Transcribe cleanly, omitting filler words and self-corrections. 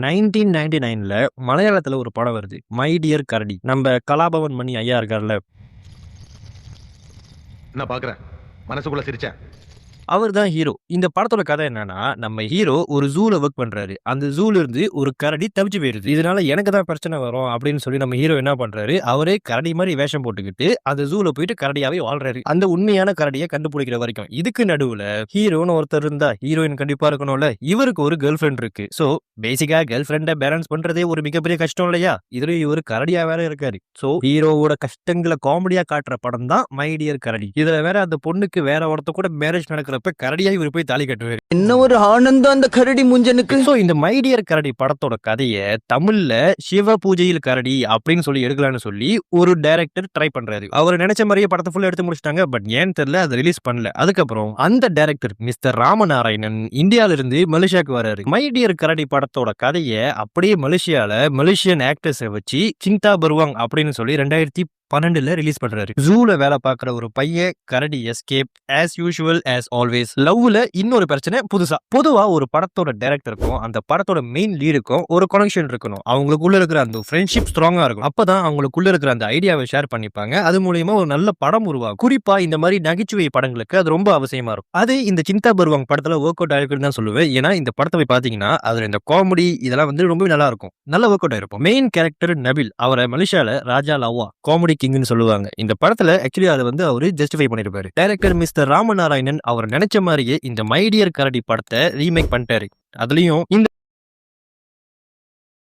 1999ல மலையாளத்துல ஒரு படம் வருது. மை டியர் கரடி. நம்ம கலாபவன் மணி ஐயா இருக்கார்ல, நான் பாக்குறேன். மனசுக்குள்ள சிரிச்சேன். அவர் தான் ஹீரோ. இந்த படத்தோட கதை என்னன்னா, நம்ம ஹீரோ ஒரு ஜூல வொர்க் பண்றாரு. அந்த ஜூல இருந்து ஒரு கரடி தப்பிச்சு போயிருது. இதனால எனக்கு தான் பிரச்சனை வரும் அப்படின்னு சொல்லி நம்ம ஹீரோ என்ன பண்றாரு, அவரே கரடி மாரி வேஷம் போட்டுக்கிட்டு அந்த ஜூல போயிட்டு கரடியாவே வாழ்றாரு. அந்த உண்மையான கரடிய கண்டுபிடிக்கிற வரைக்கும். இதுக்கு நடுவுல ஹீரோன்னு ஒருத்தர் இருந்தா, ஹீரோயின் கண்டிப்பா இருக்கணும்ல. இவருக்கு ஒரு கேர்ள் ஃபிரெண்ட் இருக்கு. சோ பேசிக்கா கேர்ள் ஃபிரெண்ட பேலன்ஸ் பண்றதே ஒரு மிகப்பெரிய கஷ்டம் இல்லையா? இதுலயும் இவரு கரடியா வேற இருக்காரு. சோ ஹீரோவோட கஷ்டங்கள காமெடியா காட்டுற படம் தான் மை டியர் கரடி. இதுல வேற அந்த பொண்ணுக்கு வேற ஒருத்த கூட மேரேஜ் நடக்கிறப்ப கரடியா இவர் போய் தாலி கட்டுவாரு. என்ன ஒரு ஆனந்தம் அந்த கரடி முஞ்சனுக்கு. சோ இந்த மை டியர் கரடி படத்தோட கதைய தமிழ்ல சிவ பூஜையில் கரடி அப்படின்னு சொல்லி எடுக்கலாம்னு சொல்லி ஒரு டைரக்டர் ட்ரை பண்றாரு. அவர் நினைச்ச மாதிரியே படத்தை ஃபுல்லா எடுத்து முடிச்சிட்டாங்க. பட் ஏன்னு தெரியல, அதை ரிலீஸ் பண்ணல. அதுக்கப்புறம் அந்த டைரக்டர் மிஸ்டர் ராமநாராயணன் இந்தியால இருந்து மலேசியாவுக்கு வராரு. மை டியர் கரடி படத்தோட கதைய அப்படியே மலேசியன் ஆக்டர்ஸை வச்சு சிந்தா பருவாங் அப்படின்னு சொல்லி 2012ல ரிலீஸ் பண்றாரு. ஜூல வேலை பார்க்குற ஒரு பையன் கரடி escape as usual as always. லவ்ல இன்னொரு பிரச்சனை புதுசா. பொதுவா ஒரு படத்தோட டைரக்டருக்கும் அந்த படத்தோட மெயின் லீடுக்கும் ஒரு கனெக்ஷன் இருக்கணும். அவங்களுக்குள்ள இருக்கிற அந்த ஃப்ரெண்ட்ஷிப் ஸ்ட்ராங்கா இருக்கும். அப்பதான் அவங்களுக்குள்ள இருக்கிற அந்த ஐடியாவை ஷேர் பண்ணிப்பாங்க. அது மூலியமா ஒரு நல்ல படம் உருவாகும். குறிப்பா இந்த மாதிரி நகைச்சுவை படங்களுக்கு அது ரொம்ப அவசியமா இருக்கும். அது இந்த சிந்தா பருவாங் படத்துல ஒர்க் அவுட் ஆயிருக்குன்னு தான் சொல்லுவேன். ஏன்னா இந்த படத்தை போய் பாத்தீங்கன்னா அதுல இந்த காமெடி இதெல்லாம் வந்து ரொம்ப நல்லா இருக்கும். நல்ல ஒர்க் அவுட் ஆயிருக்கும். மெயின் கேரக்டர் நபில், அவரை மலேசியால ராஜா லவ்வா காமெடி கிங்னு சொல்லுவாங்க. இந்த படத்துல ஆக்சுவலி அதை வந்து அவரு ஜஸ்டிஃபை பண்ணிருப்பாரு. டைரக்டர் மிஸ்டர் ராமநாராயணன் அவர் நினைச்ச மாதிரியே இந்த மை டியர் கரடி படத்தை ரீமேக் பண்ணிட்டாரு. அதுலயும் இந்த